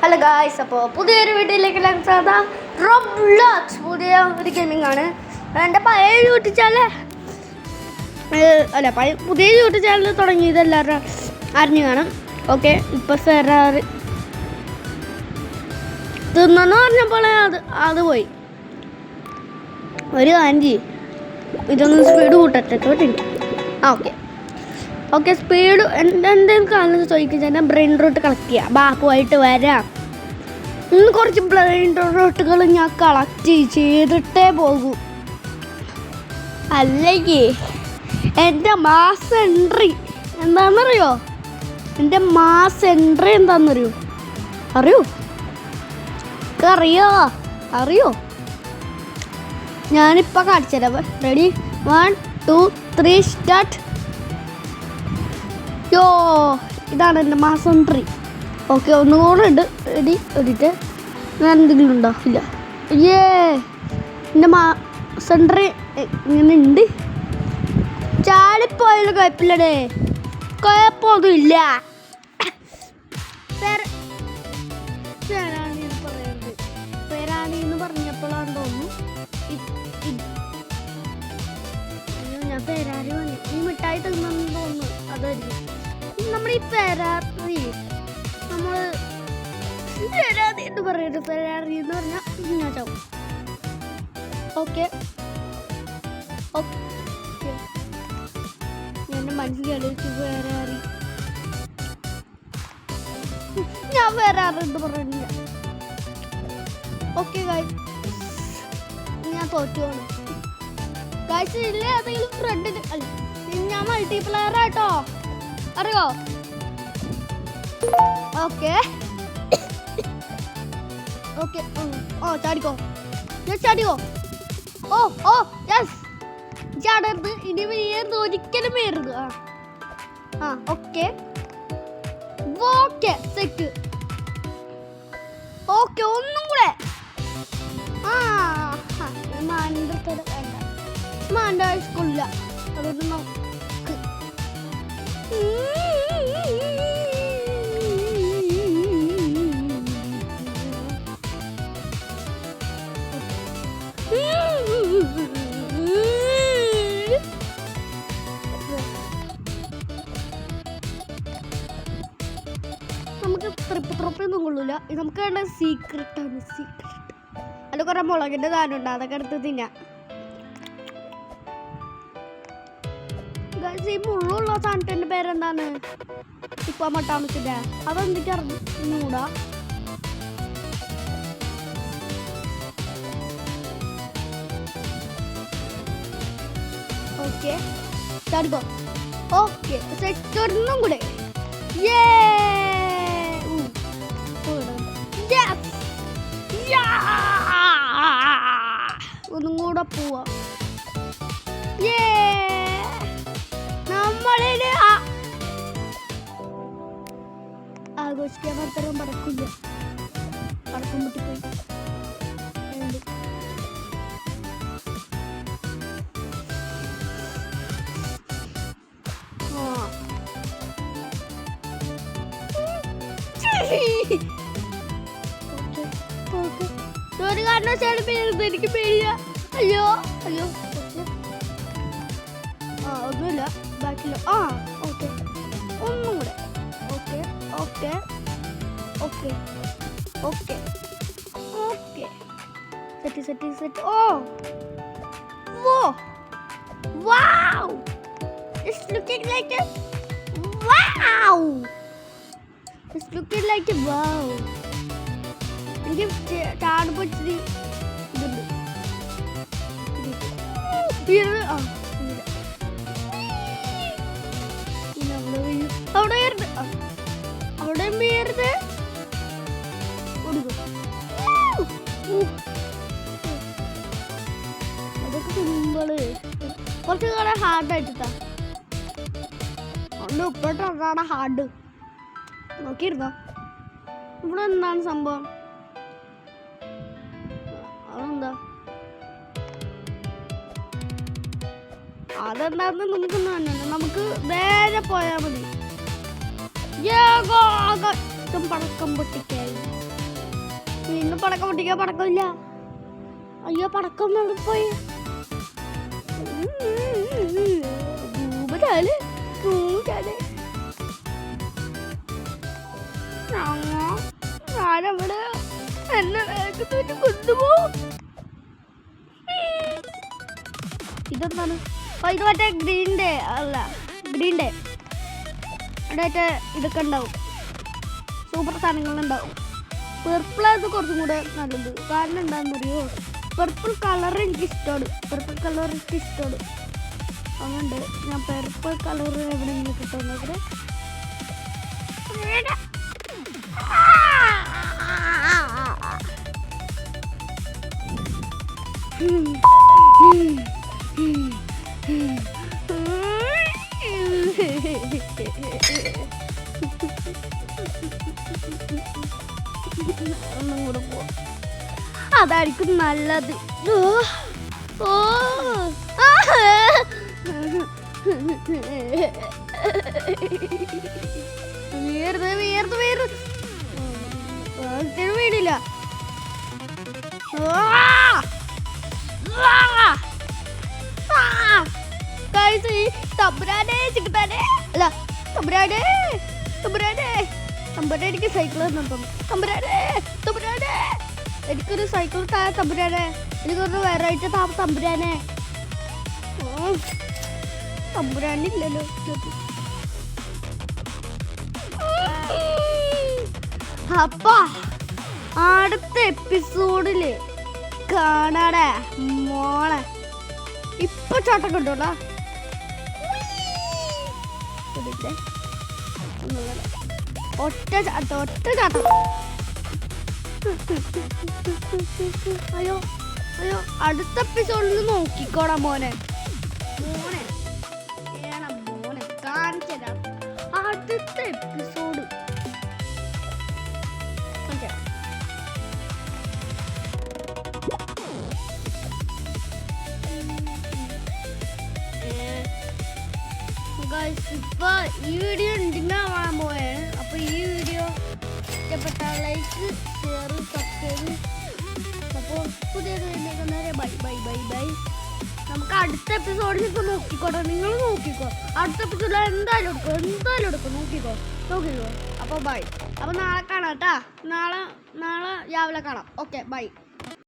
Hello guys, അപ്പോൾ പുതിയൊരു വീഡിയോയിലേക്ക് സാധാ റോബ്ലോക്സ് പുതിയ ഒരു ഗെയിമിംഗ് ആണ്. എൻ്റെ പഴയ യൂട്യൂബ് ചാനൽ പുതിയ യൂട്യൂബ് ചാനൽ തുടങ്ങിയത് എല്ലാവരും അറിഞ്ഞു കാണും. ഓക്കെ, ഇപ്പോൾ ഫെറാറി തിന്നെന്ന് പറഞ്ഞപ്പോൾ അത് പോയി. ഒരു ആൻറ്റി ഇതൊന്ന് സ്പീഡ് കൂട്ടട്ടെ കേട്ടോ. ഓക്കെ സ്പീഡ് എന്തെങ്കിലും കാണുന്നത് ചോദിക്കുക. ബ്രെയിൻ റൂട്ട് കളക്ട് ചെയ്യുക, ബാക്കുമായിട്ട് വരാം. ഇന്ന് കുറച്ച് ബ്രെയിൻ റൂട്ടുകൾ ഞാൻ കളക്ട് ചെയ്തിട്ടേ പോകൂ, അല്ലെങ്കിൽ എൻ്റെ മാസ് എൻട്രി എന്താണെന്നറിയോ? എൻ്റെ മാസ് എൻട്രി എന്താണെന്നറിയോ? അറിയോ? ഞാനിപ്പോൾ കാണിച്ചു തരാം. Ready, 1 2 3 start. ഇതാണ് എൻ്റെ മാസ് എൻട്രി. ഓക്കെ, ഒന്നുകൂടെ ഉണ്ട്. Ready, edit. ഞാൻ എന്തെങ്കിലും ഉണ്ടോ? ഇല്ല. എൻ്റെ മാസ് എൻട്രി ഇങ്ങനെ ഉണ്ട്. ചാടിപ്പോയാലും കുഴപ്പമില്ലടേ, കുഴപ്പമൊന്നുമില്ല. പേരാണിന്ന് പറഞ്ഞപ്പോഴാണ് തോന്നുന്നു ഞാൻ പേരാരി വന്നു. ഈ മിഠായി തിന്നെന്ന് തോന്നുന്നു, അതായിരിക്കും. നമ്മുടെ ഈ പേരാറി പേരാറി എന്ന് പറയുന്നത്, പേരാറി എന്ന് പറഞ്ഞാൽ ഞാൻ ചാവും. ഓക്കെ എൻ്റെ മനസ്സിൽ കളിച്ച് പേരാറി, ഞാൻ പേരാറി എന്ന് പറയുന്നില്ല. ഓക്കെ ഗായ്സ്, ഞാൻ തോറ്റു പോകണം ഗായ്സ്. ഇല്ലേ ഏതെങ്കിലും ഫ്രണ്ടിന് അല്ല, ഞാൻ മൾട്ടിപ്ലെയർ ആട്ടോ, അറിയോ? ഓക്കെ ചാടിക്കോ. യെസ്, ചാടരുത്. ഇനി വീഴുന്നത് ഒരിക്കലും വീഴരുത്. Okay set. ഓക്കെ, ഒന്നും കൂടെ. മാൻ്റെ സ്കൂളില്ല, അതൊന്നും നോക്ക്. നമുക്ക് ട്രിപ്പൊന്നും കൊള്ളൂല. ഇത് നമുക്ക് വേണ്ട സീക്രട്ടാണ്. അതിൽ കുറെ മുളകിൻ്റെ സാധനമുണ്ട്, അതൊക്കെ എടുത്ത് തിന്നാം. ഈ മുള്ളുള്ള സാധനത്തിൻ്റെ പേരെന്താണ്? ഇപ്പൊ മട്ടാമസിന്റെ അതെന്തൊക്കെ അറിഞ്ഞൂടാ. ഓക്കെ ചാടിക്കോ. Okay set. ഒന്നും കൂടെ. ഒന്നും കൂടെ പോവാ. നമ്മളിന് ആഘോഷിക്കാൻ മാത്രം പടക്കില്ല, പടക്കം പൊട്ടിപ്പോയി. ഒരു കാരണവശാലും പേരുന്നത് എനിക്ക് പേടിയാ. അയ്യോ ഒന്നുമില്ല, ബാക്കിലോ. ഓക്കെ ഒന്നും കൂടെ. Okay set. Wow, it's looking like a wow. എനിക്ക് ചാടുമ്പോൾ ഇച്ചിരി ഇതുണ്ട്. അവിടെ വീരുത് കൊടുക്കും. അതൊക്കെ സിമ്പിള്, കുറച്ച് കൂടെ ഹാർഡായിട്ടാ. അതുകൊണ്ട് ഉപ്പിട്ടാണ് ഹാർഡ്. നോക്കിയിരുന്നോ ഇവിടെ എന്താണ് സംഭവം? അതെന്താ അതെന്താന്ന് നമുക്കൊന്നും അറിഞ്ഞില്ല. നമുക്ക് നേരെ പോയാൽ മതി. പടക്കം പൊട്ടിക്കായി ഇന്ന് പടക്കം പൊട്ടിക്കാൻ പടക്കമില്ല. അയ്യോ പടക്കം എവിടെ പോയി? ഞാനവിടെ എന്നെ വേഗത്തിൽ കൊണ്ടുപോകും. ഇതെന്താണ്? ഇത് മറ്റേ ഗ്രീൻ ഡേ അല്ല, ഗ്രീൻ ഡേ അവിടെ ഇതൊക്കെ ഉണ്ടാവും, സൂപ്പർ സാധനങ്ങളുണ്ടാവും. പെർപ്പിളാണ് കുറച്ചും കൂടെ നല്ലത്. കാരണം എന്താണെന്നറിയോ, പെർപ്പിൾ കളർ എനിക്ക് ഇഷ്ടമാണ്. പെർപ്പിൾ കളർ എനിക്ക് ഇഷ്ടമാണ്. അതുകൊണ്ട് ഞാൻ പെർപ്പിൾ കളർ എവിടെയെങ്കിലും കിട്ടുമെന്നൊക്കെ. ഒന്നും കൂടെ പോവാം, അതായിരിക്കും നല്ലത്. വീടില്ല. തമ്പുരാനെ ചിക്കട്ടാനെ അല്ല തമ്പുരാനെ തമ്പുരാനെ തമ്പുരാനെ എനിക്ക് സൈക്കിൾ തന്നു. തമ്പുരാനെ തമ്പുരാനെ എനിക്കൊരു സൈക്കിൾ താ തമ്പുരാനെ. എനിക്കൊരു വെറൈറ്റി താ തമ്പുരാനെ. തമ്പുരാനില്ലല്ലോ. അപ്പാ അടുത്ത എപ്പിസോഡില് കാണാടാ മോളെ. ഇപ്പൊ ചാട്ടം കിട്ടൂടാ. ഒറ്റ ചാട്ടം, ഒറ്റ ചാട്ടം. അയ്യോ അയ്യോ, അടുത്ത എപ്പിസോഡിൽ നോക്കിക്കോടാ മോനെ. മോനെ വേണം മോനെ, കാണിച്ചതാ അടുത്ത എപ്പിസോഡ്. ഇപ്പൊ ഈ വീഡിയോ എന്തിനാവാൻ പോയാണ്. അപ്പൊ ഈ വീഡിയോ ഇഷ്ടപ്പെട്ട ലൈക്ക്, ഷെയർ, സബ്സ്ക്രൈബ്. അപ്പോൾ പുതിയൊരു video bye bye bye bye. നമുക്ക് അടുത്ത എപ്പിസോഡിൽ ഇപ്പൊ നോക്കിക്കോട്ടെ, നിങ്ങൾ നോക്കിക്കോ. അടുത്ത എപ്പിസോഡിൽ എന്തായാലും എടുക്കും, എന്തായാലും എടുക്കും. നോക്കിക്കോ. അപ്പോൾ ബൈ. അപ്പോൾ നാളെ കാണാം കേട്ടാ. നാളെ രാവിലെ കാണാം. Okay bye.